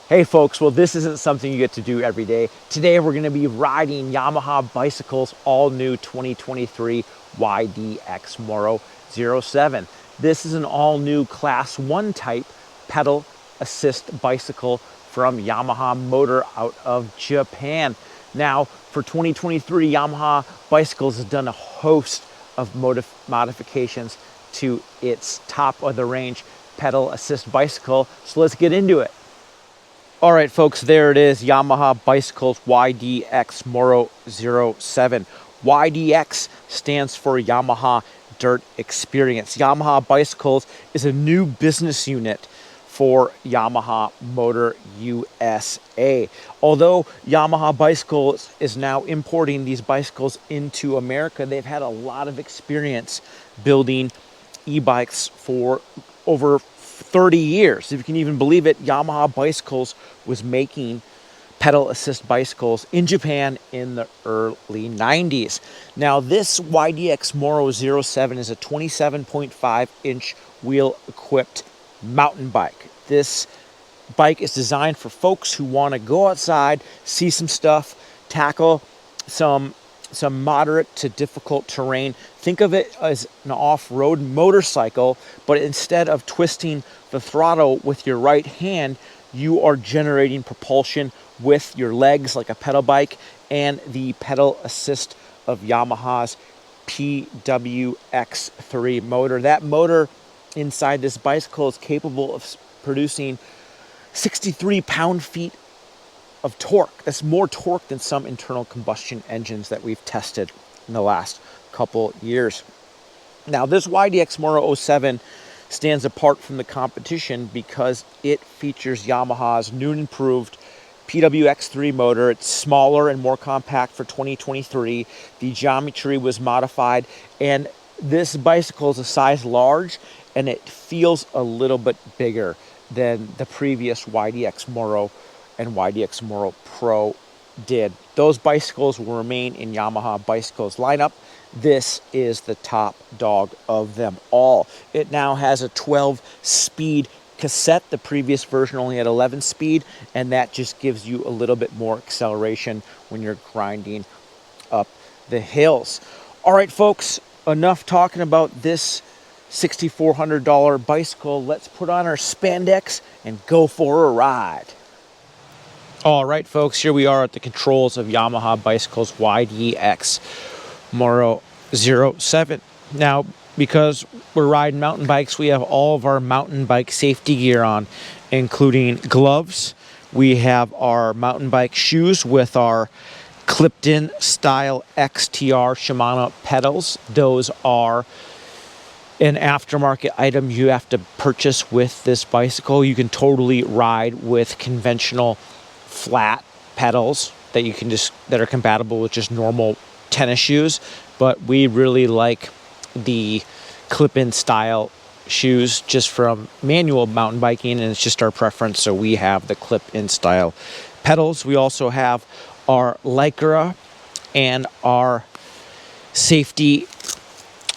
Hey folks, well this isn't something you get to do every day. Today we're going to be riding Yamaha Bicycle's all new 2023 YDX-Moro 07. This is an all new class 1 type pedal assist bicycle from Yamaha Motor out of Japan. Now for 2023, Yamaha Bicycles has done a host of modifications to its top of the range pedal assist bicycle. So let's get into it. All right, folks, there it is, Yamaha Bicycles YDX-Moro 07. YDX stands for Yamaha Dirt Experience. Yamaha Bicycles is a new business unit for Yamaha Motor USA. Although Yamaha Bicycles is now importing these bicycles into America, they've had a lot of experience building e-bikes for over 30 years. If you can even believe it, Yamaha Bicycles was making pedal assist bicycles in Japan in the early 90s. Now this YDX-Moro 07 is a 27.5 inch wheel equipped mountain bike. This bike is designed for folks who want to go outside, see some stuff, tackle some moderate to difficult terrain. Think of it as an off-road motorcycle, but instead of twisting the throttle with your right hand, you are generating propulsion with your legs like a pedal bike and the pedal assist of Yamaha's PWX3 motor. That motor inside this bicycle is capable of producing 63 pound-feet of torque. That's more torque than some internal combustion engines that we've tested in the last couple years. Now this YDX-Moro 07 stands apart from the competition because it features Yamaha's new and improved PWX3 motor. It's smaller and more compact for 2023. The geometry was modified, and this bicycle is a size large, and it feels a little bit bigger than the previous YDX-Moro and YDX-Moro Pro did. Those bicycles will remain in Yamaha Bicycles lineup. This is the top dog of them all. It now has a 12-speed cassette. The previous version only had 11-speed, and that just gives you a little bit more acceleration when you're grinding up the hills. All right, folks, enough talking about this $6,400 bicycle. Let's put on our spandex and go for a ride. All right, folks, here we are at the controls of Yamaha Bicycles YDX-Moro 07. Now, because we're riding mountain bikes, we have all of our mountain bike safety gear on, including gloves. We have our mountain bike shoes with our clipped-in style XTR Shimano pedals. Those are an aftermarket item you have to purchase with this bicycle. You can totally ride with conventional flat pedals that you can that are compatible with just normal tennis shoes, but we really like the clip-in style shoes just from manual mountain biking, and it's just our preference, so we have the clip-in style pedals. We also have our Lycra and our safety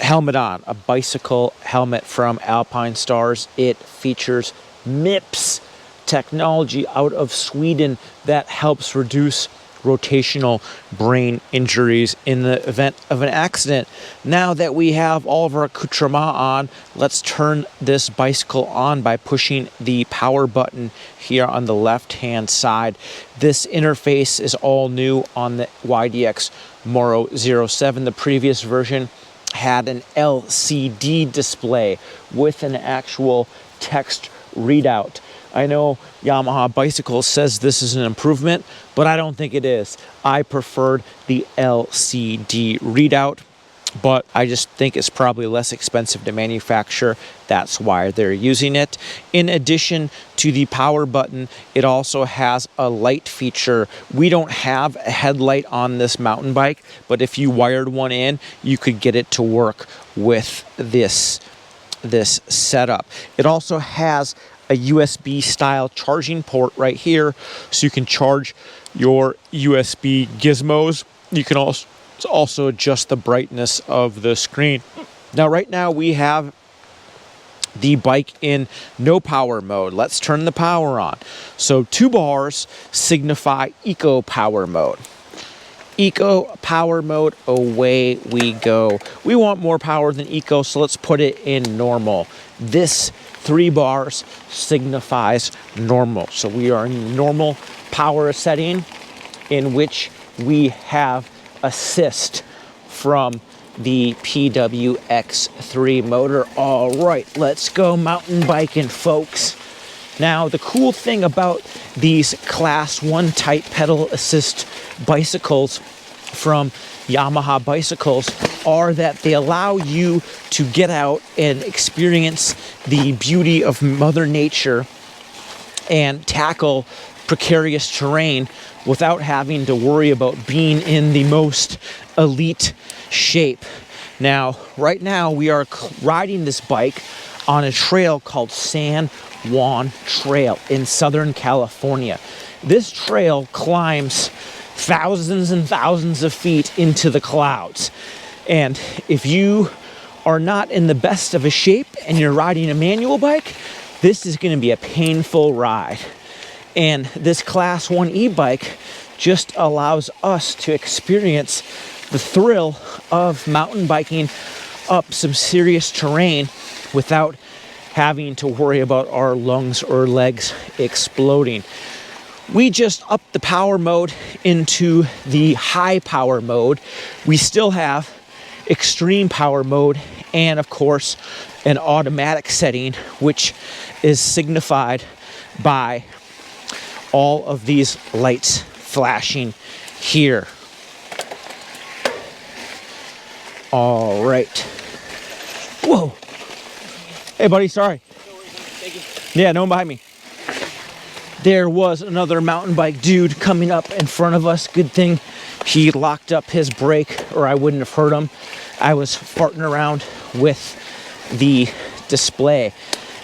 helmet on, a bicycle helmet from Alpine Stars. It features MIPS technology out of Sweden that helps reduce rotational brain injuries in the event of an accident. Now that we have all of our accoutrements on, let's turn this bicycle on by pushing the power button here on the left-hand side. This interface is all new on the YDX-Moro 07. The previous version had an LCD display with an actual text readout. I know Yamaha Bicycles says this is an improvement, but I don't think it is. I preferred the LCD readout, but I just think it's probably less expensive to manufacture. That's why they're using it. In addition to the power button, it also has a light feature. We don't have a headlight on this mountain bike, but if you wired one in, you could get it to work with this setup. It also has a USB style charging port right here, so you can charge your USB gizmos. You can also adjust the brightness of the screen. Now, right now we have the bike in no power mode. Let's turn the power on. So 2 bars signify eco power mode. Eco power mode, away we go. We want more power than eco, so let's put it in normal. This 3 bars signifies normal. So we are in normal power setting, in which we have assist from the PWX3 motor. All right, let's go mountain biking, folks. Now, the cool thing about these class 1 type pedal assist bicycles from Yamaha Bicycles are that they allow you to get out and experience the beauty of Mother Nature and tackle precarious terrain without having to worry about being in the most elite shape. Now, right now, we are riding this bike on a trail called San Juan Trail in Southern California. This trail climbs thousands and thousands of feet into the clouds. And if you are not in the best of a shape and you're riding a manual bike, this is going to be a painful ride. And this Class 1 e-bike just allows us to experience the thrill of mountain biking up some serious terrain without having to worry about our lungs or legs exploding. We just upped the power mode into the high power mode. We still have extreme power mode and, of course, an automatic setting, which is signified by all of these lights flashing here. All right. Whoa. Hey, buddy, sorry. Thank you. Yeah, no one behind me. There was another mountain bike dude coming up in front of us. Good thing he locked up his brake or I wouldn't have heard him. I was farting around with the display.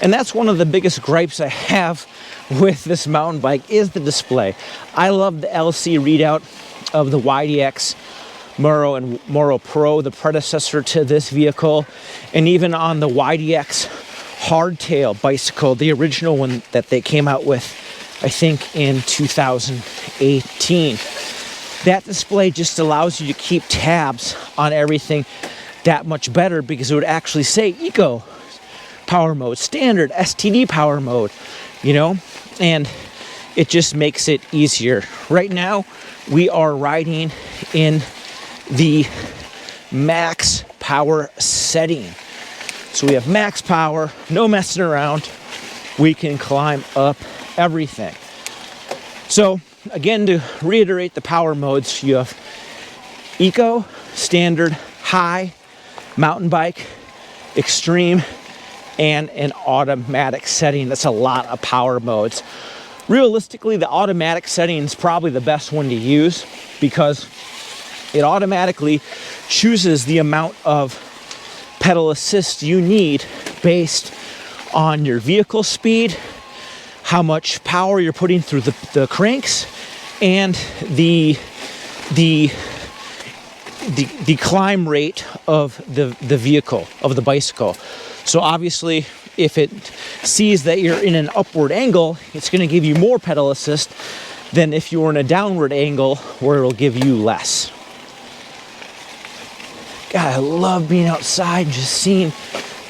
And that's one of the biggest gripes I have with this mountain bike is the display. I love the LC readout of the YDX-Moro and Moro Pro, the predecessor to this vehicle, and even on the YDX hardtail bicycle, the original one that they came out with, I think, in 2018. That display just allows you to keep tabs on everything that much better because it would actually say eco power mode, standard STD power mode, you know, and it just makes it easier. Right now, we are riding in the max power setting. So we have max power, no messing around. We can climb up everything. So again, to reiterate the power modes, you have eco, standard, high, mountain bike, extreme, and an automatic setting. That's a lot of power modes. Realistically, the automatic setting is probably the best one to use because it automatically chooses the amount of pedal assist you need based on your vehicle speed, how much power you're putting through the cranks, and the climb rate of the vehicle, of the bicycle. So obviously, if it sees that you're in an upward angle, it's going to give you more pedal assist than if you were in a downward angle where it'll give you less. God, I love being outside and just seeing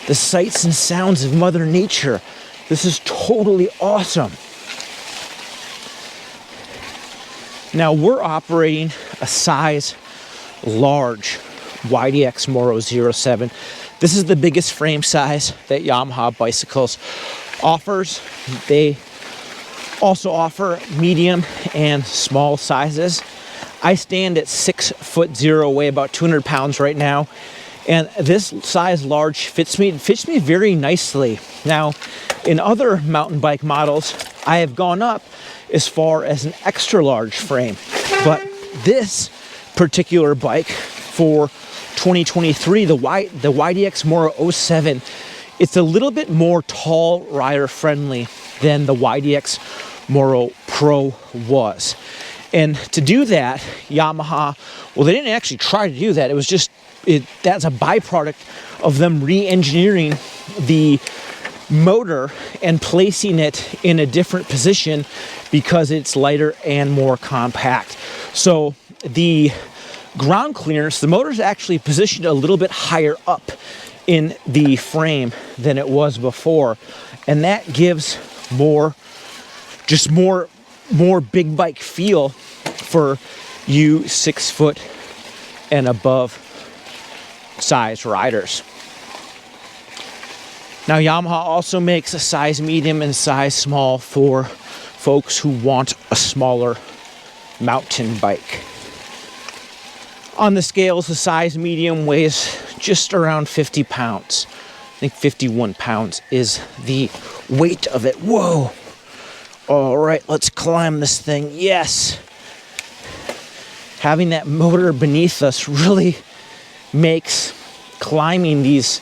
the sights and sounds of Mother Nature. This is totally awesome. Now we're operating a size large YDX-Moro 07. This is the biggest frame size that Yamaha Bicycles offers. They also offer medium and small sizes. I stand at 6'0", weigh about 200 pounds right now. And this size large fits me very nicely. Now, in other mountain bike models, I have gone up as far as an extra large frame. But this particular bike for 2023, the YDX-Moro 07, it's a little bit more tall rider friendly than the YDX-Moro Pro was. And to do that, Yamaha, well, they didn't actually try to do that. It was just, that's a byproduct of them re-engineering the motor and placing it in a different position because it's lighter and more compact. So the ground clearance, the motor's actually positioned a little bit higher up in the frame than it was before, and that gives more big bike feel for you 6 foot and above size riders. Now, Yamaha also makes a size medium and size small for folks who want a smaller mountain bike. On the scales, the size medium weighs just around 50 pounds. I think 51 pounds is the weight of it. Whoa! All right, let's climb this thing. Yes! Having that motor beneath us really makes climbing these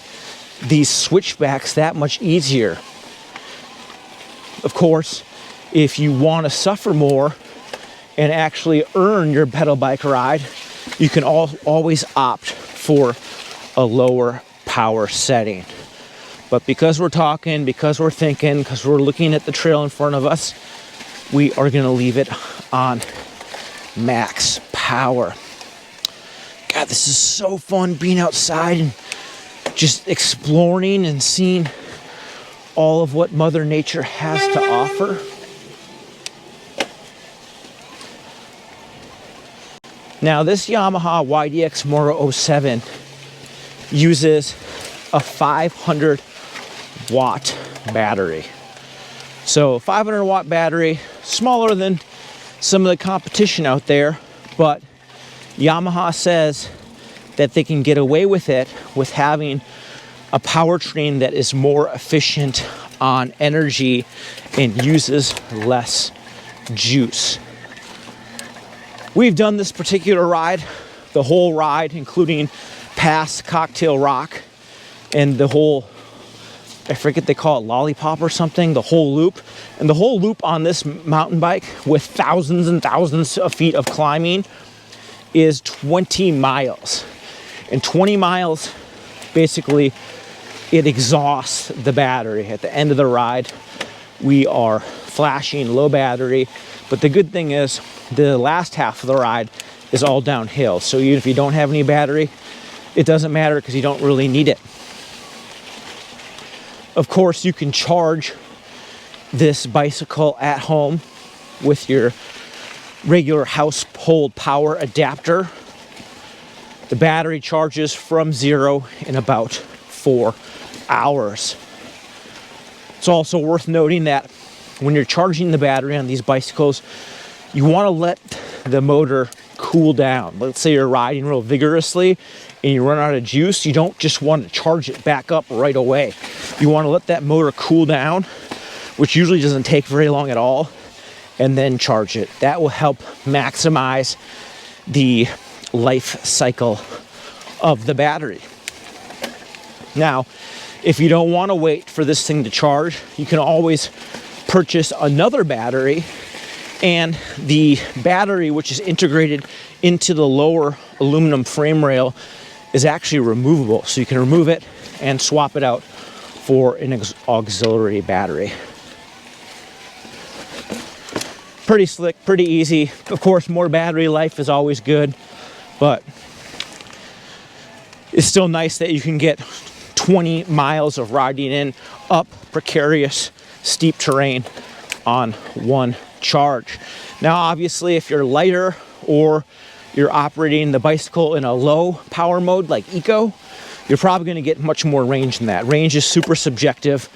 switchbacks that much easier. Of course, if you want to suffer more and actually earn your pedal bike ride, you can always opt for a lower power setting. But because we're talking, because we're thinking, because we're looking at the trail in front of us, we are going to leave it on max power. God, this is so fun being outside and just exploring and seeing all of what Mother Nature has to offer. Now, this Yamaha YDX-Moro 07 uses a 500 watt battery. So 500 watt battery, smaller than some of the competition out there, but Yamaha says that they can get away with it with having a powertrain that is more efficient on energy and uses less juice. We've done this particular ride, the whole ride, including past Cocktail Rock and the whole, I forget they call it lollipop or something, the whole loop. And the whole loop on this mountain bike with thousands and thousands of feet of climbing is 20 miles. And 20 miles, basically, it exhausts the battery. At the end of the ride, we are flashing low battery. But the good thing is, the last half of the ride is all downhill. So even if you don't have any battery, it doesn't matter because you don't really need it. Of course, you can charge this bicycle at home with your regular household power adapter. The battery charges from 0 in about 4 hours. It's also worth noting that when you're charging the battery on these bicycles, you want to let the motor cool down. Let's say you're riding real vigorously and you run out of juice. You don't just want to charge it back up right away. You want to let that motor cool down, which usually doesn't take very long at all, and then charge it. That will help maximize the life cycle of the battery. Now, if you don't want to wait for this thing to charge, you can always purchase another battery, and the battery, which is integrated into the lower aluminum frame rail, is actually removable. So you can remove it and swap it out for an auxiliary battery. Pretty slick, pretty easy. Of course, more battery life is always good, but it's still nice that you can get 20 miles of riding in up precarious, steep terrain on one charge. Now, obviously, if you're lighter or you're operating the bicycle in a low power mode like eco, you're probably going to get much more range than that. Range is super subjective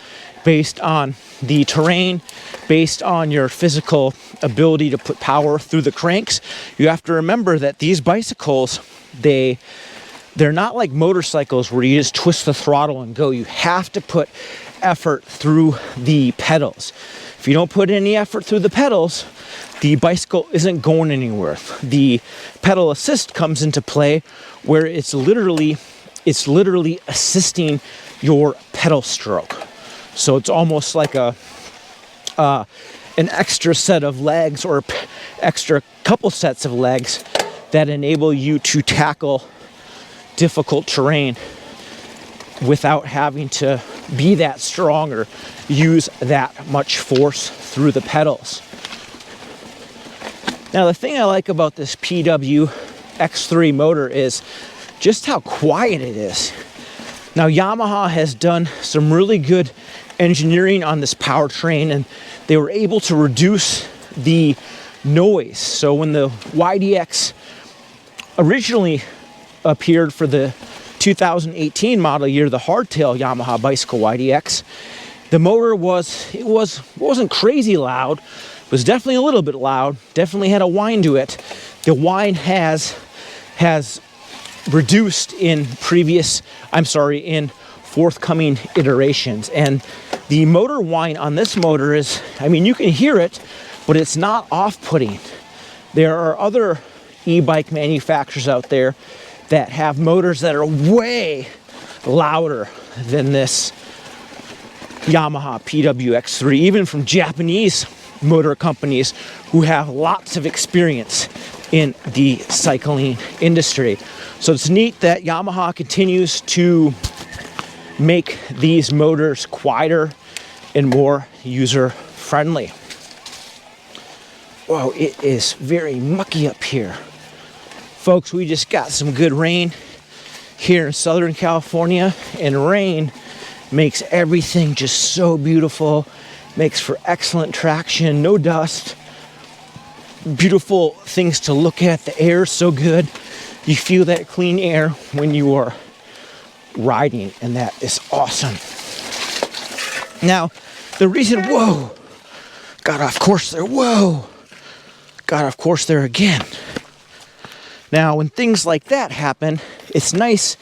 based on the terrain, based on your physical ability to put power through the cranks. You have to remember that these bicycles, they're not like motorcycles where you just twist the throttle and go. You have to put effort through the pedals. If you don't put any effort through the pedals, the bicycle isn't going anywhere. The pedal assist comes into play where it's literally assisting your pedal stroke. So it's almost like an extra set of legs or extra couple sets of legs that enable you to tackle difficult terrain without having to be that strong or use that much force through the pedals. Now, the thing I like about this PW X3 motor is just how quiet it is. Now, Yamaha has done some really good engineering on this powertrain, and they were able to reduce the noise. So when the YDX originally appeared for the 2018 model year, the hardtail Yamaha bicycle YDX, the motor wasn't crazy loud. It was definitely a little bit loud. Definitely had a whine to it. The whine has reduced in forthcoming iterations. And the motor whine on this motor is, I mean, you can hear it, but it's not off-putting. There are other e-bike manufacturers out there that have motors that are way louder than this Yamaha PWX3, even from Japanese motor companies who have lots of experience in the cycling industry. So it's neat that Yamaha continues to make these motors quieter and more user-friendly. Whoa, it is very mucky up here. Folks, we just got some good rain here in Southern California, and rain makes everything just so beautiful, makes for excellent traction, no dust, beautiful things to look at. The air is so good. You feel that clean air when you are riding, and that is awesome. Now, the reason, whoa, got off course there, whoa, got off course there again. Now, when things like that happen, it's nice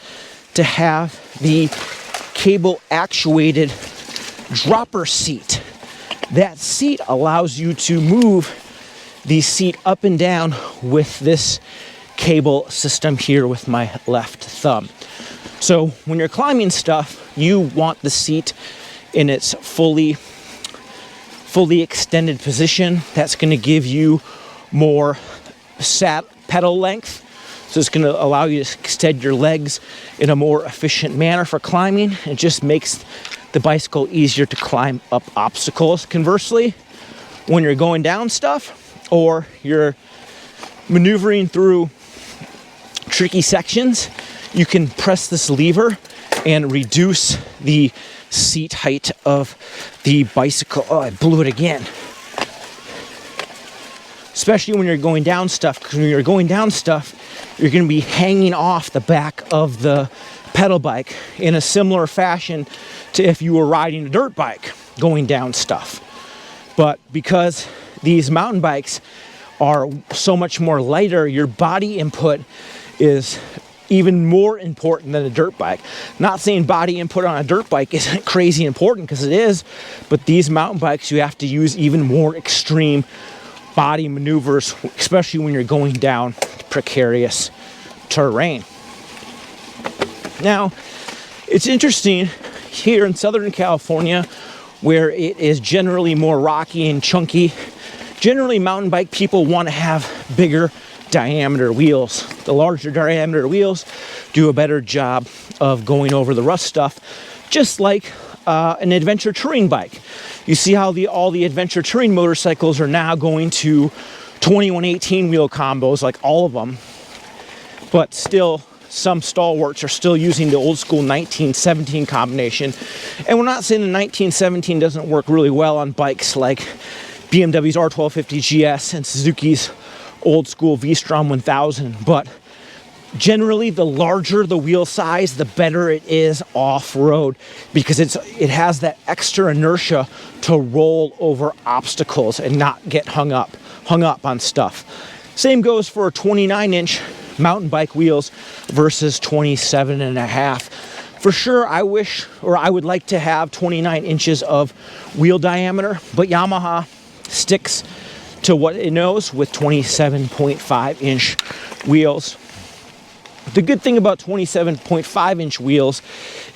to have the cable actuated dropper seat. That seat allows you to move the seat up and down with this cable system here with my left thumb. So when you're climbing stuff, you want the seat in its fully extended position. That's going to give you more pedal length. So it's going to allow you to extend your legs in a more efficient manner for climbing. It just makes the bicycle easier to climb up obstacles. Conversely, when you're going down stuff or you're maneuvering through tricky sections, you can press this lever and reduce the seat height of the bicycle. Oh, I blew it again. Especially when you're going down stuff, because when you're going down stuff, you're going to be hanging off the back of the pedal bike in a similar fashion to if you were riding a dirt bike going down stuff. But because these mountain bikes are so much more lighter, your body input is even more important than a dirt bike. Not saying body input on a dirt bike isn't crazy important, because it is, but these mountain bikes, you have to use even more extreme body maneuvers, especially when you're going down precarious terrain. Now, it's interesting here in Southern California, where it is generally more rocky and chunky. Generally, mountain bike people want to have bigger diameter wheels. The larger diameter wheels do a better job of going over the rough stuff, just like an adventure touring bike. You see how all the adventure touring motorcycles are now going to 2118 wheel combos, like all of them, but still some stalwarts are still using the old school 1917 combination. And we're not saying the 1917 doesn't work really well on bikes like BMW's R1250 GS and Suzuki's old school V-Strom 1000, but generally the larger the wheel size, the better it is off-road, because it has that extra inertia to roll over obstacles and not get hung up on stuff. Same goes for 29-inch mountain bike wheels versus 27.5. For sure, I would like to have 29 inches of wheel diameter, but Yamaha sticks to what it knows with 27.5-inch wheels. The good thing about 27.5-inch wheels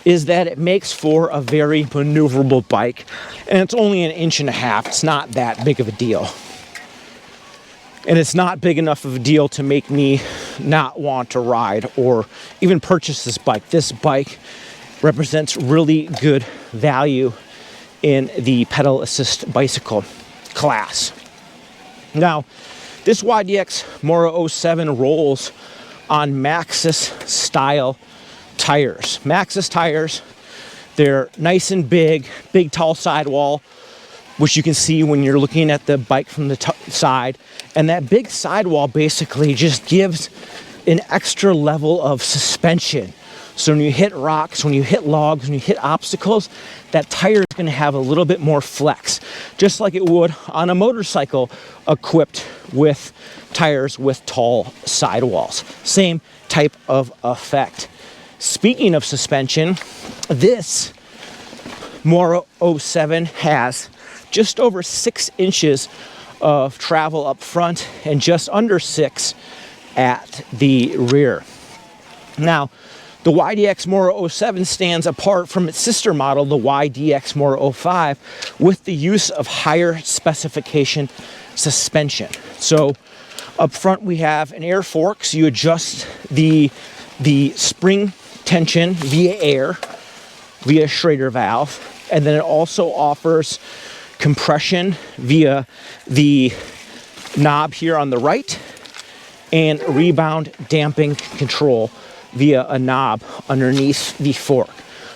is that it makes for a very maneuverable bike, and it's only 1.5 inches. It's not that big of a deal. And it's not big enough of a deal to make me not want to ride or even purchase this bike. This bike represents really good value in the pedal assist bicycle class. Now, this YDX-Moro 07 rolls on Maxxis style tires. Maxxis tires, they're nice and big tall sidewall, which you can see when you're looking at the bike from the side. And that big sidewall basically just gives an extra level of suspension. So when you hit rocks, when you hit logs, when you hit obstacles, that tire is going to have a little bit more flex, just like it would on a motorcycle equipped with tires with tall sidewalls. Same type of effect. Speaking of suspension, this Moro 07 has just over 6 inches of travel up front and just under 6 at the rear. Now, the YDX-Moro 07 stands apart from its sister model, the YDX-Moro 05, with the use of higher specification suspension. So up front we have an air fork, so you adjust the spring tension via air, via Schrader valve, and then it also offers compression via the knob here on the right and rebound damping control via a knob underneath the fork.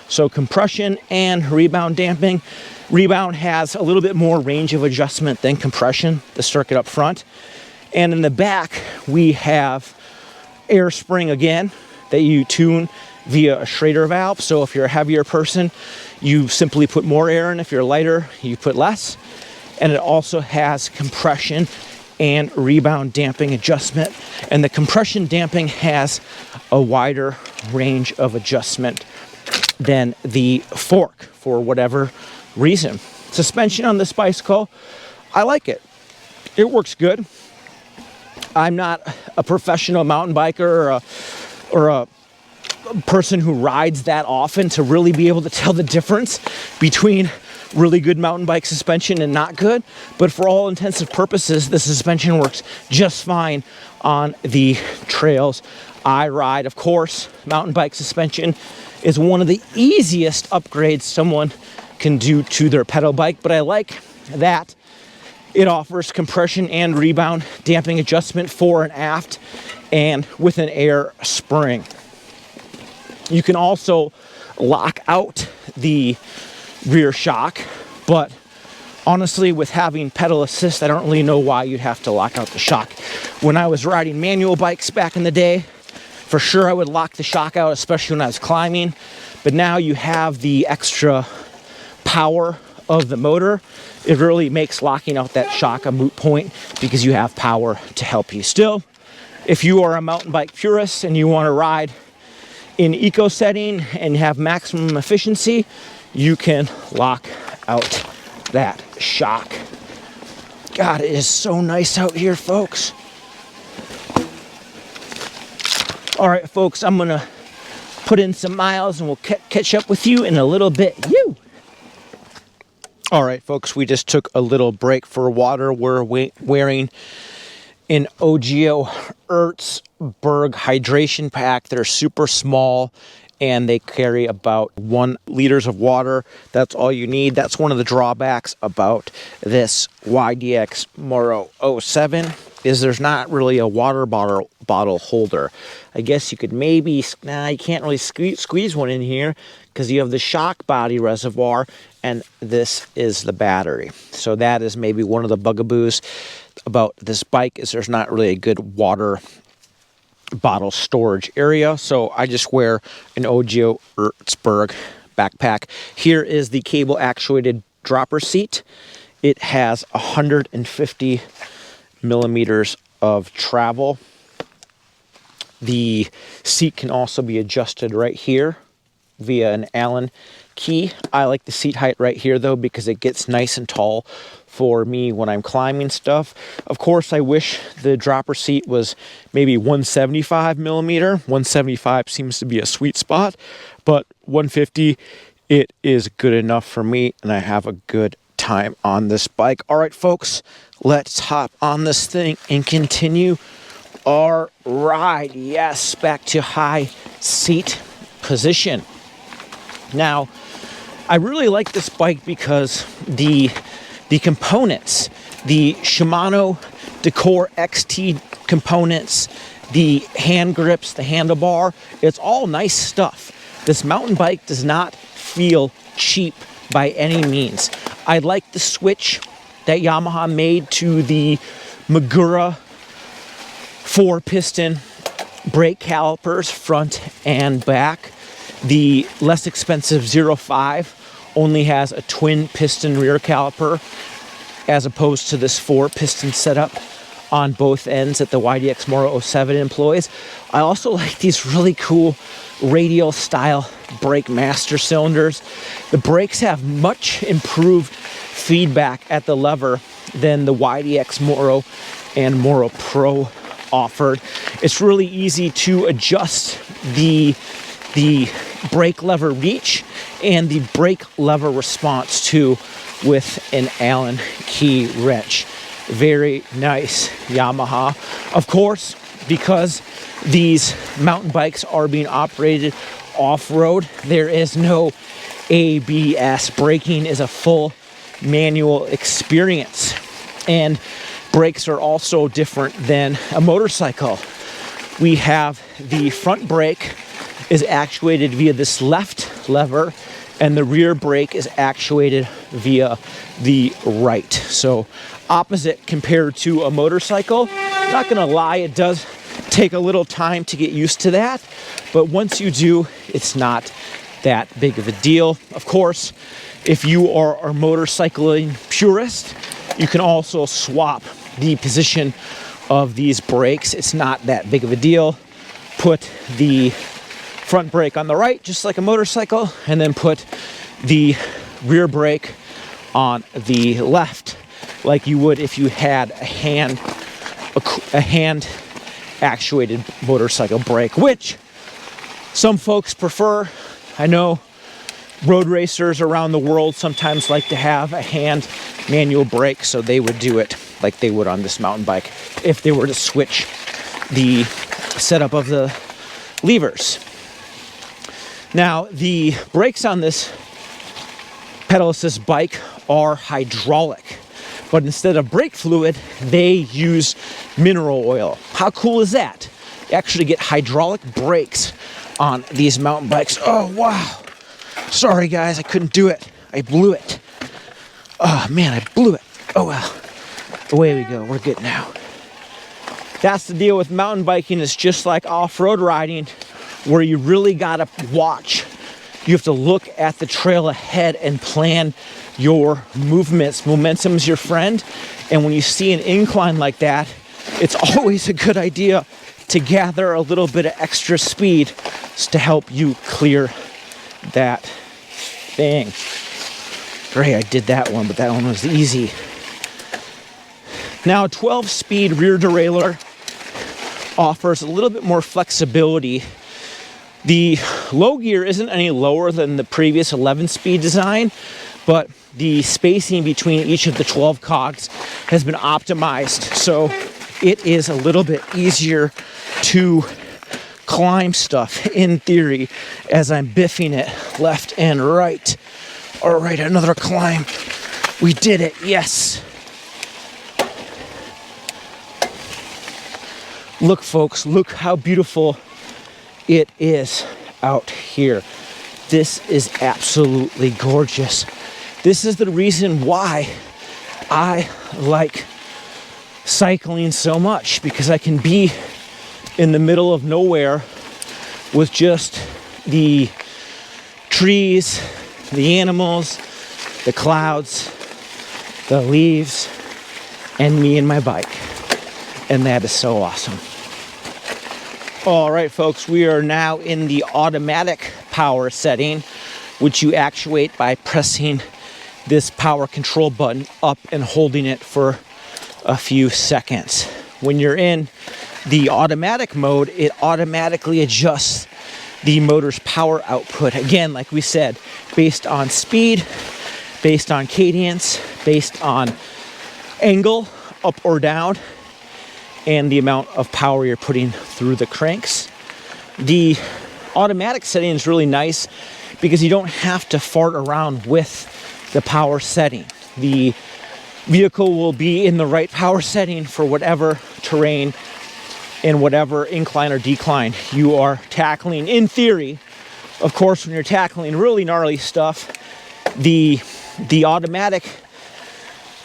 So compression and rebound damping. Rebound has a little bit more range of adjustment than compression, the circuit up front. And in the back, we have air spring again that you tune via a Schrader valve. So if you're a heavier person, you simply put more air in. If you're lighter, you put less. And it also has compression and rebound damping adjustment. And the compression damping has a wider range of adjustment than the fork for whatever reason. Suspension on this bicycle, I like it. It works good. I'm not a professional mountain biker or a person who rides that often to really be able to tell the difference between really good mountain bike suspension and not good, but for all intents and purposes, the suspension works just fine on the trails I ride. Of course, mountain bike suspension is one of the easiest upgrades someone can do to their pedal bike, but I like that it offers compression and rebound damping adjustment fore and aft and with an air spring. You can also lock out the rear shock, but honestly, with having pedal assist, I don't really know why you'd have to lock out the shock. When I was riding manual bikes back in the day, for sure I would lock the shock out, especially when I was climbing, but now you have the extra power of the motor. It really makes locking out that shock a moot point because you have power to help you. Still, if you are a mountain bike purist and you want to ride in eco setting and have maximum efficiency, you can lock out that shock. God, it is so nice out here, folks. All right, folks, I'm gonna put in some miles and we'll catch up with you in a little bit. All right, folks, we just took a little break for water. We're wearing an OGIO Erzberg hydration pack. They're super small and they carry about 1 liter of water. That's all you need. That's one of the drawbacks about this YDX-Moro 07 is there's not really a water bottle holder. I guess you could maybe, you can't really squeeze one in here because you have the shock body reservoir and this is the battery. So that is maybe one of the bugaboos about this bike is there's not really a good water bottle storage area. So I just wear an OGIO Erzberg backpack. Here is the cable actuated dropper seat. It has 150 millimeters of travel. The seat can also be adjusted right here via an Allen key. I like the seat height right here though because it gets nice and tall for me when I'm climbing stuff. Of course, I wish the dropper seat was maybe 175 millimeter. 175 seems to be a sweet spot, but 150, it is good enough for me and I have a good time on this bike. All right, folks, let's hop on this thing and continue our ride. Yes, back to high seat position. Now, I really like this bike because the components, the Shimano Decor XT components, the hand grips, the handlebar, it's all nice stuff. This mountain bike does not feel cheap by any means. I like the switch that Yamaha made to the Magura 4-piston brake calipers, front and back. The less expensive 05 only has a twin piston rear caliper as opposed to this 4-piston setup on both ends that the YDX-Moro 07 employs. I also like these really cool radial style brake master cylinders. The brakes have much improved feedback at the lever than the YDX-Moro and Moro Pro offered. It's really easy to adjust the brake lever reach and the brake lever response too with an Allen key wrench. Very nice, Yamaha. Of course, because these mountain bikes are being operated off-road, there is no ABS. Braking is a full manual experience. And brakes are also different than a motorcycle. We have the front brake is actuated via this left lever, and the rear brake is actuated via the right. So opposite compared to a motorcycle. Not gonna lie, it does take a little time to get used to that, but once you do, it's not that big of a deal. Of course, if you are a motorcycling purist, you can also swap the position of these brakes. It's not that big of a deal. Put the front brake on the right, just like a motorcycle, and then put the rear brake on the left, like you would if you had a hand actuated motorcycle brake, which some folks prefer. I know road racers around the world sometimes like to have a hand manual brake, so they would do it like they would on this mountain bike if they were to switch the setup of the levers. Now, the brakes on this pedal assist bike are hydraulic, but instead of brake fluid, they use mineral oil. How cool is that? You actually get hydraulic brakes on these mountain bikes. Oh, wow. Sorry, guys, I couldn't do it. I blew it. Oh, man, I blew it. Oh, well. Away we go. We're good now. That's the deal with mountain biking. It's just like off-road riding, where you really got to watch. You have to look at the trail ahead and plan your movements. Momentum is your friend. And when you see an incline like that, it's always a good idea to gather a little bit of extra speed to help you clear that thing. Great, I did that one, but that one was easy. Now, a 12-speed rear derailleur offers a little bit more flexibility. The low gear isn't any lower than the previous 11-speed design, but the spacing between each of the 12 cogs has been optimized, so it is a little bit easier to climb stuff, in theory, as I'm biffing it left and right. All right, another climb. We did it, yes. Look, folks, look how beautiful it is out here. This is absolutely gorgeous. This is the reason why I like cycling so much, because I can be in the middle of nowhere with just the trees, the animals, the clouds, the leaves, and me and my bike. And that is so awesome. All right, folks, we are now in the automatic power setting, which you actuate by pressing this power control button up and holding it for a few seconds. When you're in the automatic mode, it automatically adjusts the motor's power output. Again, like we said, based on speed, based on cadence, based on angle, up or down, and the amount of power you're putting through the cranks. The automatic setting is really nice because you don't have to fart around with the power setting. The vehicle will be in the right power setting for whatever terrain and whatever incline or decline you are tackling. In theory, of course, when you're tackling really gnarly stuff, the automatic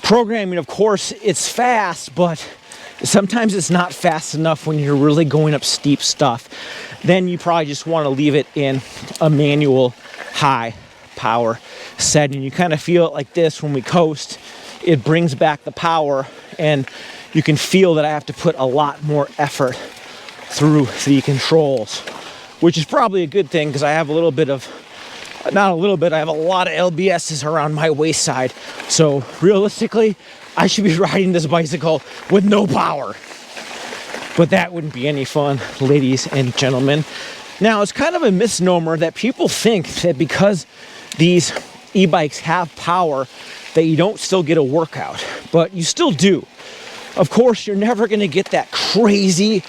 programming, of course, it's fast, but sometimes it's not fast enough when you're really going up steep stuff. Then you probably just want to leave it in a manual high power setting. You kind of feel it like this when we coast. It brings back the power, and you can feel that I have to put a lot more effort through the controls, which is probably a good thing because I have a little bit of, not a little bit, I have a lot of LBSs around my waist side. So realistically, I should be riding this bicycle with no power. But that wouldn't be any fun, ladies and gentlemen. Now, it's kind of a misnomer that people think that because these e-bikes have power, that you don't still get a workout. But you still do. Of course, you're never going to get that crazy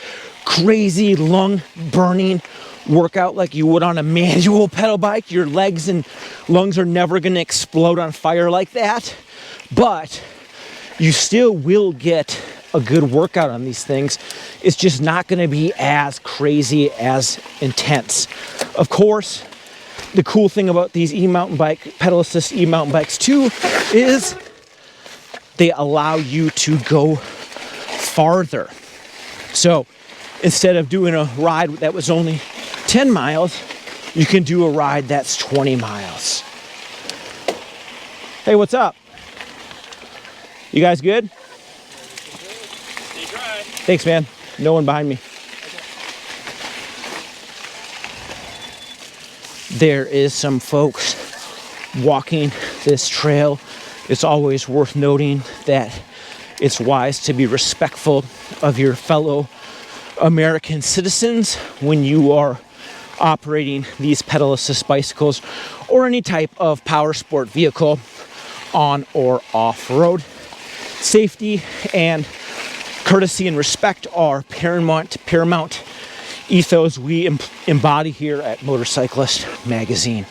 lung-burning workout like you would on a manual pedal bike. Your legs and lungs are never going to explode on fire like that. But you still will get a good workout on these things. It's just not going to be as crazy, as intense. Of course, the cool thing about these e-mountain bike, pedal assist e-mountain bikes too, is they allow you to go farther. So instead of doing a ride that was only 10 miles, you can do a ride that's 20 miles. Hey, what's up? You guys good? Stay dry. Thanks, man. No one behind me. There is some folks walking this trail. It's always worth noting that it's wise to be respectful of your fellow American citizens when you are operating these pedal assist bicycles or any type of power sport vehicle on or off road. Safety and courtesy and respect are paramount ethos we embody here at Motorcyclist Magazine.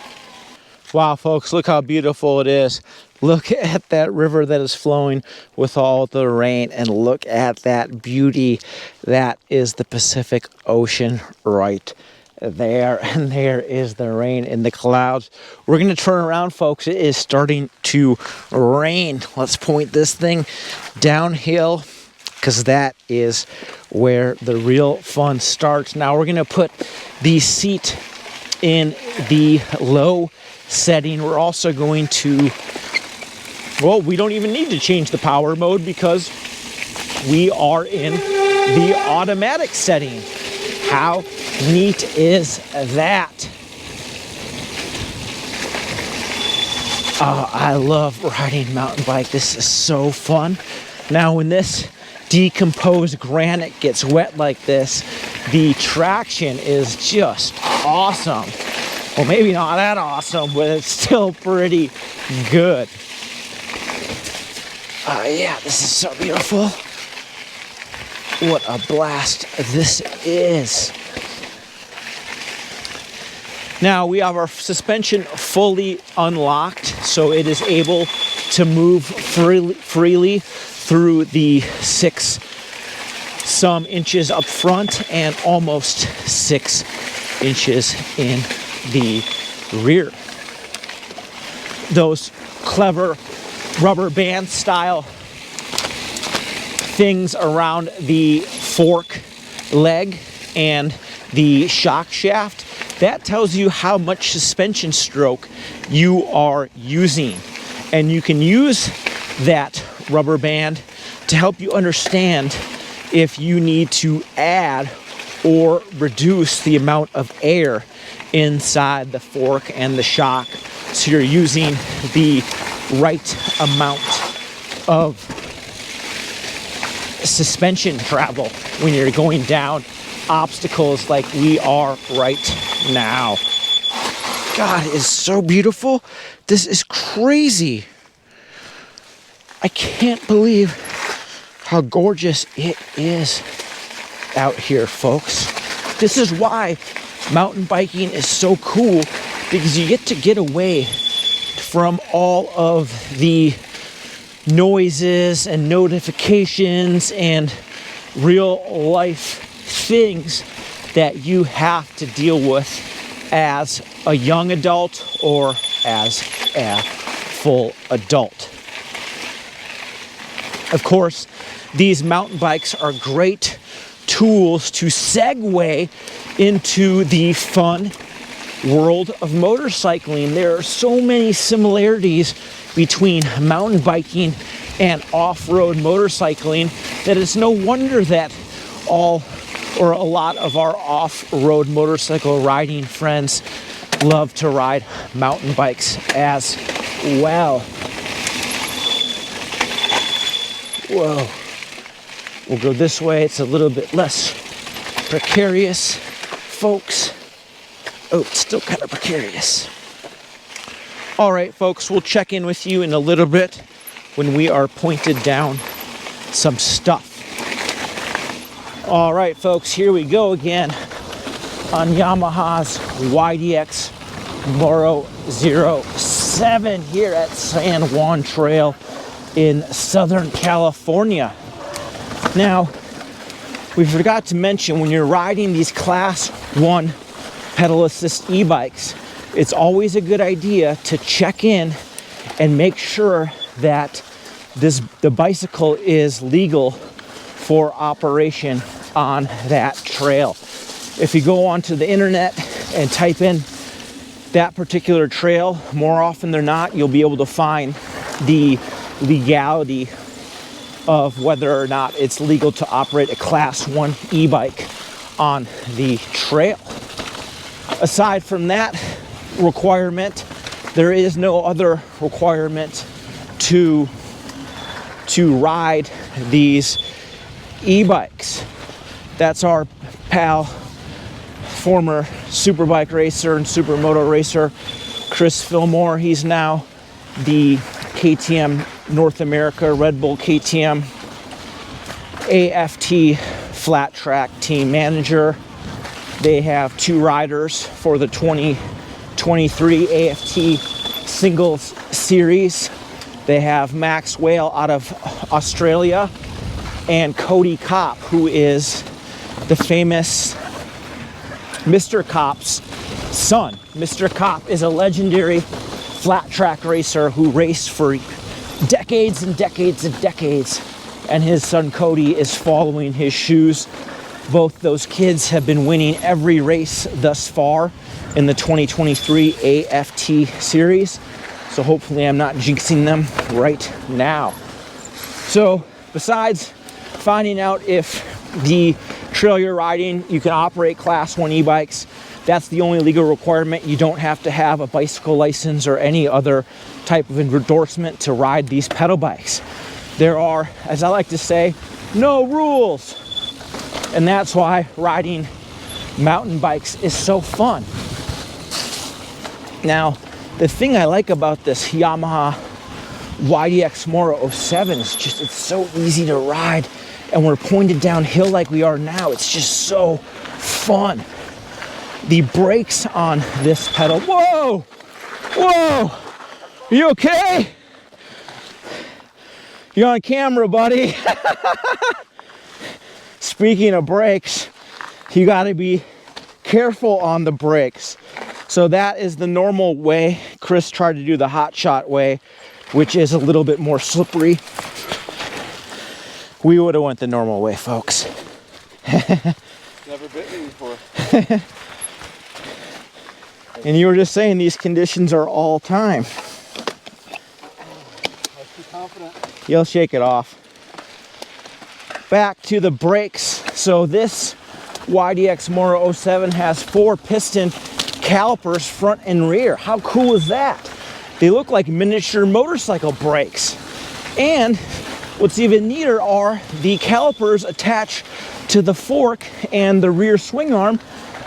Wow, folks, look how beautiful it is. Look at that river that is flowing with all the rain, and look at that beauty. That is the Pacific Ocean right there, and there is the rain in the clouds. We're going to turn around, folks. It is starting to rain. Let's point this thing downhill, because that is where the real fun starts. Now we're going to put the seat in the low setting. We're also going to, well, we don't even need to change the power mode because we are in the automatic setting. How neat is that? Oh, I love riding mountain bike. This is so fun. Now, when this decomposed granite gets wet like this, the traction is just awesome. Well, maybe not that awesome, but it's still pretty good. Yeah, this is so beautiful. What a blast this is. Now we have our suspension fully unlocked, so it is able to move freely through the 6 some inches up front and almost 6 inches in the rear. Those clever rubber band style things around the fork leg and the shock shaft, that tells you how much suspension stroke you are using. And you can use that rubber band to help you understand if you need to add or reduce the amount of air inside the fork and the shock, so you're using the right amount of suspension travel when you're going down obstacles like we are right now. God, it is so beautiful. This is crazy. I can't believe how gorgeous it is out here, folks. This is why mountain biking is so cool, because you get to get away from all of the noises and notifications and real life things that you have to deal with as a young adult or as a full adult. Of course, these mountain bikes are great tools to segue into the fun world of motorcycling. There are so many similarities between mountain biking and off-road motorcycling that it's no wonder that all or a lot of our off-road motorcycle riding friends love to ride mountain bikes as well. Whoa. We'll go this way. It's a little bit less precarious, folks. Oh, it's still kind of precarious. All right, folks, we'll check in with you in a little bit when we are pointed down some stuff. All right, folks, here we go again on Yamaha's YDX-Moro 07 here at San Juan Trail in Southern California. Now, we forgot to mention, when you're riding these Class 1 pedal assist e-bikes, it's always a good idea to check in and make sure that the bicycle is legal for operation on that trail. If you go onto the internet and type in that particular trail, more often than not, you'll be able to find the legality of whether or not it's legal to operate a Class 1 e-bike on the trail. Aside from that requirement, there is no other requirement to ride these e-bikes. That's our pal, former superbike racer and supermoto racer, Chris Fillmore. He's now the KTM North America, Red Bull KTM AFT flat track team manager. They have 2 riders for the 2023 AFT Singles Series. They have Max Whale out of Australia and Cody Kopp, who is the famous Mr. Kopp's son. Mr. Kopp is a legendary flat track racer who raced for decades and decades and decades, and his son Cody is following his shoes. Both those kids have been winning every race thus far in the 2023 AFT series, so hopefully I'm not jinxing them right now. So besides finding out if the trail you're riding, you can operate Class 1 e-bikes, that's the only legal requirement. You don't have to have a bicycle license or any other type of endorsement to ride these pedal bikes. There are, as I like to say, no rules. And that's why riding mountain bikes is so fun. Now, the thing I like about this Yamaha YDX-Moro 07 is just it's so easy to ride, and we're pointed downhill like we are now. It's just so fun. The brakes on this pedal, whoa, whoa, are you okay? You're on camera, buddy. Speaking of brakes, you gotta be careful on the brakes. So that is the normal way. Chris tried to do the hot shot way, which is a little bit more slippery. We would have went the normal way, folks. Never bit me before. And you were just saying these conditions are all time. I was too confident. You'll shake it off. Back to the brakes. So this YDX-Moro 07 has 4 piston calipers front and rear. How cool is that? They look like miniature motorcycle brakes. And what's even neater are the calipers attached to the fork and the rear swing arm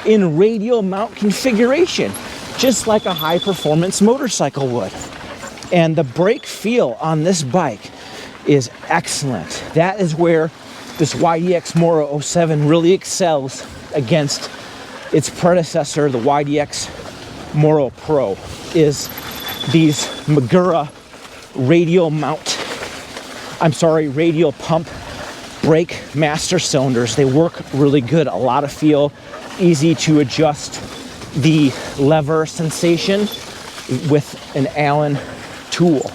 in radial mount configuration, just like a high performance motorcycle would. And the brake feel on this bike is excellent. That is where this YDX-Moro 07 really excels against its predecessor, the YDX YDX-Moro Pro is these Magura radial pump brake master cylinders. They work really good, a lot of feel, easy to adjust the lever sensation with an Allen tool.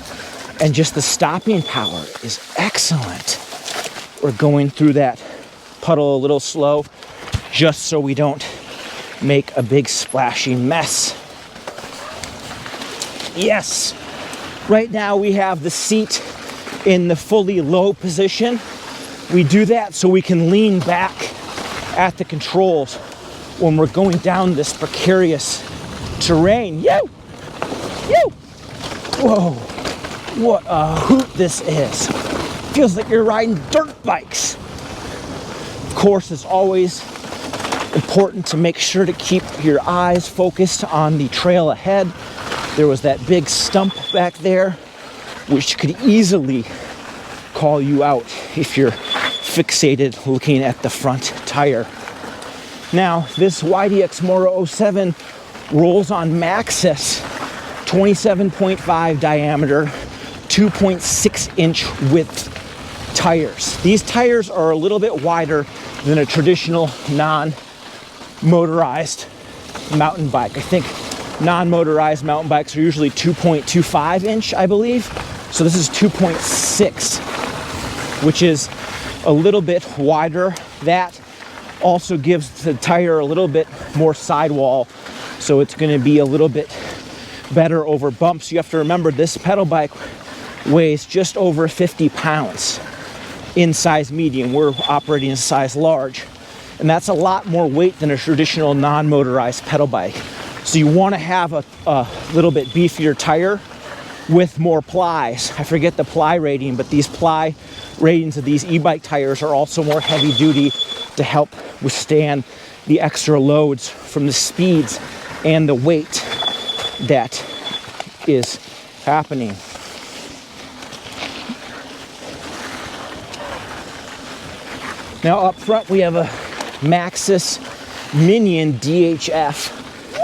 And just the stopping power is excellent. We're going through that puddle a little slow just so we don't make a big splashing mess. Yes, right now we have the seat in the fully low position. We do that so we can lean back at the controls when we're going down this precarious terrain. Whoa, what a hoot this is. Feels like you're riding dirt bikes. Of course, it's always important to make sure to keep your eyes focused on the trail ahead. There was that big stump back there, which could easily call you out if you're fixated looking at the front tire. Now, this YDX-Moro 07 rolls on Maxxis 27.5 diameter, 2.6 inch width tires. These tires are a little bit wider than a traditional non-motorized mountain bike. I think non-motorized mountain bikes are usually 2.25 inch, I believe. So this is 2.6, which is a little bit wider. That also gives the tire a little bit more sidewall, so it's going to be a little bit better over bumps. You have to remember this pedal bike weighs just over 50 pounds in size medium. We're operating in size large, and that's a lot more weight than a traditional non-motorized pedal bike. So you want to have a little bit beefier tire with more plies. I forget the ply rating, but these ply ratings of these e-bike tires are also more heavy duty to help withstand the extra loads from the speeds and the weight that is happening. Now up front we have a Maxxis Minion DHF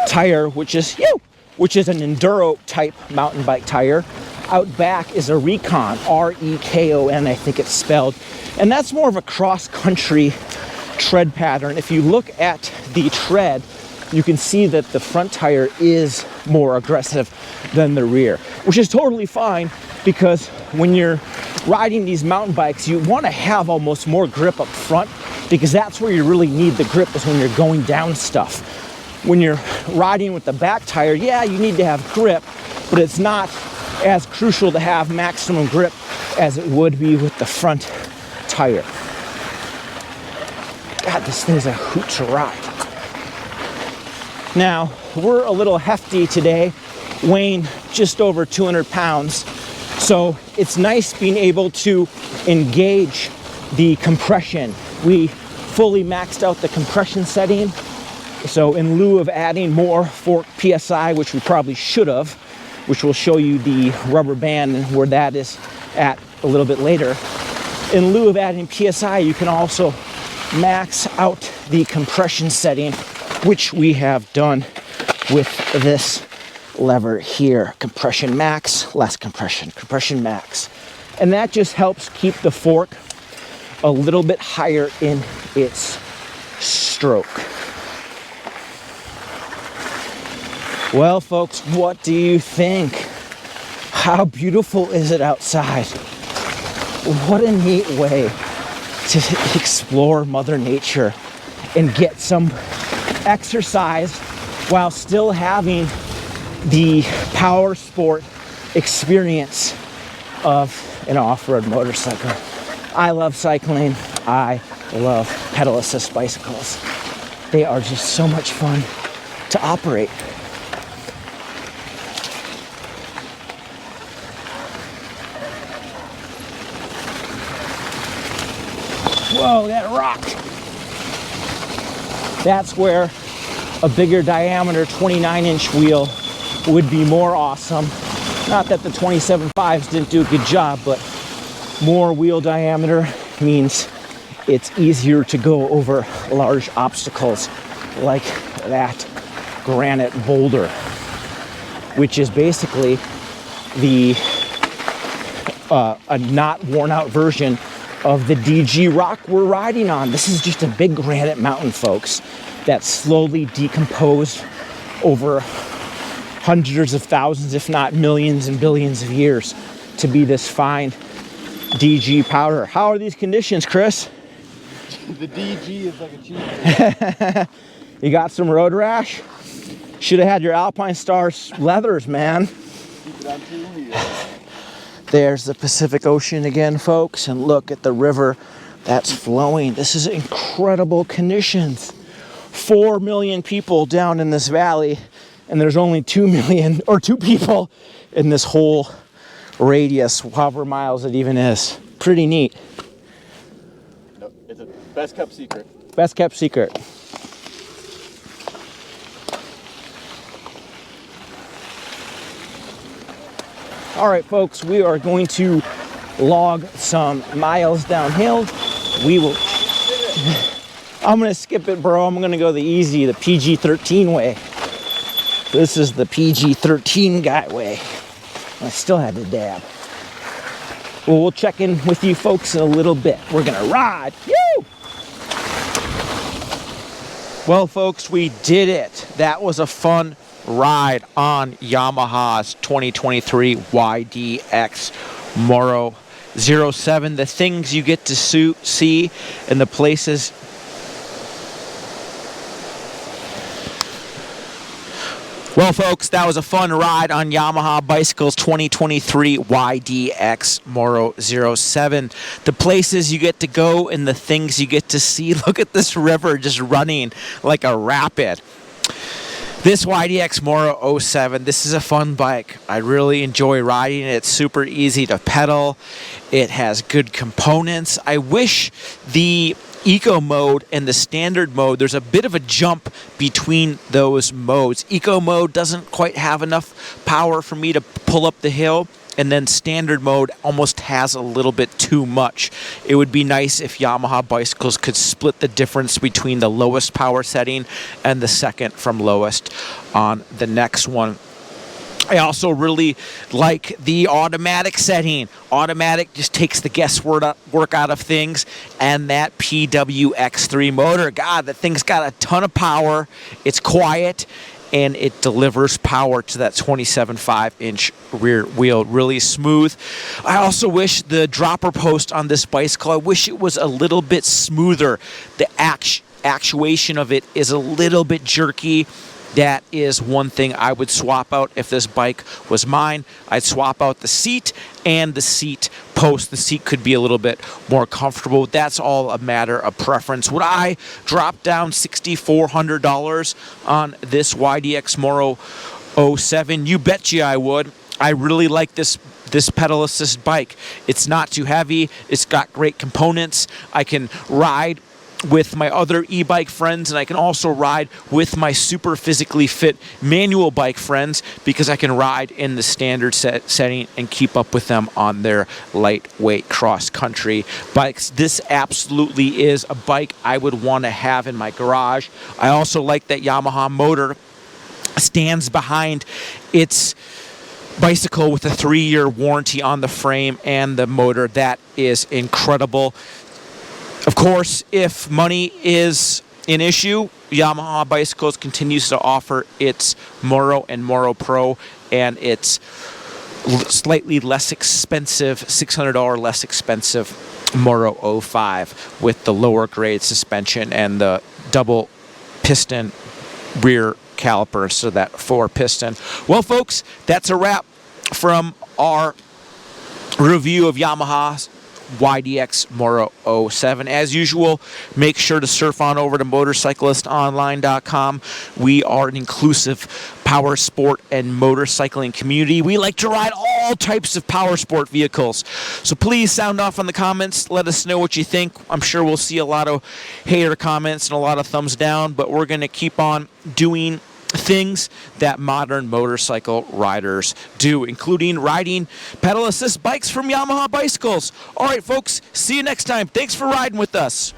tire, which is an enduro type mountain bike tire. Out back is a Recon, R-E-K-O-N, I think it's spelled, and that's more of a cross-country tread pattern. If you look at the tread, you can see that the front tire is more aggressive than the rear, which is totally fine, because when you're riding these mountain bikes, you want to have almost more grip up front, because that's where you really need the grip, is when you're going down stuff. When you're riding with the back tire, yeah, you need to have grip, but it's not as crucial to have maximum grip as it would be with the front tire. God, this thing's a hoot to ride. Now, we're a little hefty today, weighing just over 200 pounds. So it's nice being able to engage the compression. We fully maxed out the compression setting. So in lieu of adding more fork PSI, which we probably should have, which will show you the rubber band and where that is at a little bit later. In lieu of adding PSI, you can also max out the compression setting, which we have done with this lever here. Compression max, less compression, compression max. And that just helps keep the fork a little bit higher in its stroke. Well, folks, what do you think? How beautiful is it outside? What a neat way to explore Mother Nature and get some exercise while still having the power sport experience of an off-road motorcycle. I love cycling. I love pedal assist bicycles. They are just so much fun to operate. Whoa, that rocked. That's where a bigger diameter 29-inch wheel would be more awesome. Not that the 27.5s didn't do a good job, but more wheel diameter means it's easier to go over large obstacles like that granite boulder. which is basically the a not worn out version of the DG rock we're riding on. This is just a big granite mountain, folks, that slowly decomposed over hundreds of thousands, if not millions and billions of years, to be this fine DG powder. How are these conditions, Chris? The DG is like a cheese. You got some road rash? Should have had your Alpine Stars leathers, man. Keep it on 2 wheels. There's the Pacific Ocean again, folks, and look at the river that's flowing. This is incredible conditions. 4 million people down in this valley, and there's only 2 million or 2 people in this whole radius, however miles it even is. Pretty neat. No, it's a best kept secret. Best kept secret. All right, folks, we are going to log some miles downhill. We will. I'm gonna skip it, bro. I'm gonna go the easy, the PG-13 way. This is the PG-13 guy way. I still had to dab. Well, we'll check in with you folks in a little bit. We're gonna ride. Woo! Well, folks, we did it. That was a fun ride on Yamaha's 2023 YDX-Moro 07. The things you get to see and the places. Well, folks, that was a fun ride on Yamaha Bicycles 2023 YDX-Moro 07. The places you get to go and the things you get to see. Look at this river just running like a rapid. This YDX-Moro 07, this is a fun bike. I really enjoy riding it. It's super easy to pedal. It has good components. I wish the Eco mode and the standard mode, there's a bit of a jump between those modes. Eco mode doesn't quite have enough power for me to pull up the hill, and then standard mode almost has a little bit too much. It would be nice if Yamaha bicycles could split the difference between the lowest power setting and the second from lowest on the next one. I also really like the automatic setting. Automatic just takes the guesswork out of things, and that PWX3 motor, God, that thing's got a ton of power. It's quiet, and it delivers power to that 27.5-inch rear wheel. Really smooth. I also wish the dropper post on this bicycle, I wish it was a little bit smoother. The actuation of it is a little bit jerky. That is one thing I would swap out if this bike was mine. I'd swap out the seat and the seat post. The seat could be a little bit more comfortable. That's all a matter of preference. Would I drop down $6,400 on this YDX-Moro 07? You betcha I would. I really like this pedal assist bike. It's not too heavy. It's got great components. I can ride with my other e-bike friends, and I can also ride with my super physically fit manual bike friends because I can ride in the standard setting and keep up with them on their lightweight cross-country bikes. This absolutely is a bike I would want to have in my garage. I also like that Yamaha motor stands behind its bicycle with a 3-year warranty on the frame and the motor. That is incredible. Of course, if money is an issue, Yamaha Bicycles continues to offer its Moro and Moro Pro, and its slightly less expensive, $600 less expensive Moro 05 with the lower grade suspension and the double piston rear caliper, so that 4-piston. Well, folks, that's a wrap from our review of Yamaha's YDX-Moro 07. As usual, make sure to surf on over to motorcyclistonline.com. We are an inclusive power sport and motorcycling community. We like to ride all types of power sport vehicles. So please sound off in the comments. Let us know what you think. I'm sure we'll see a lot of hater comments and a lot of thumbs down, but we're going to keep on doing things that modern motorcycle riders do, including riding pedal assist bikes from Yamaha Bicycles. All right, folks, see you next time. Thanks for riding with us.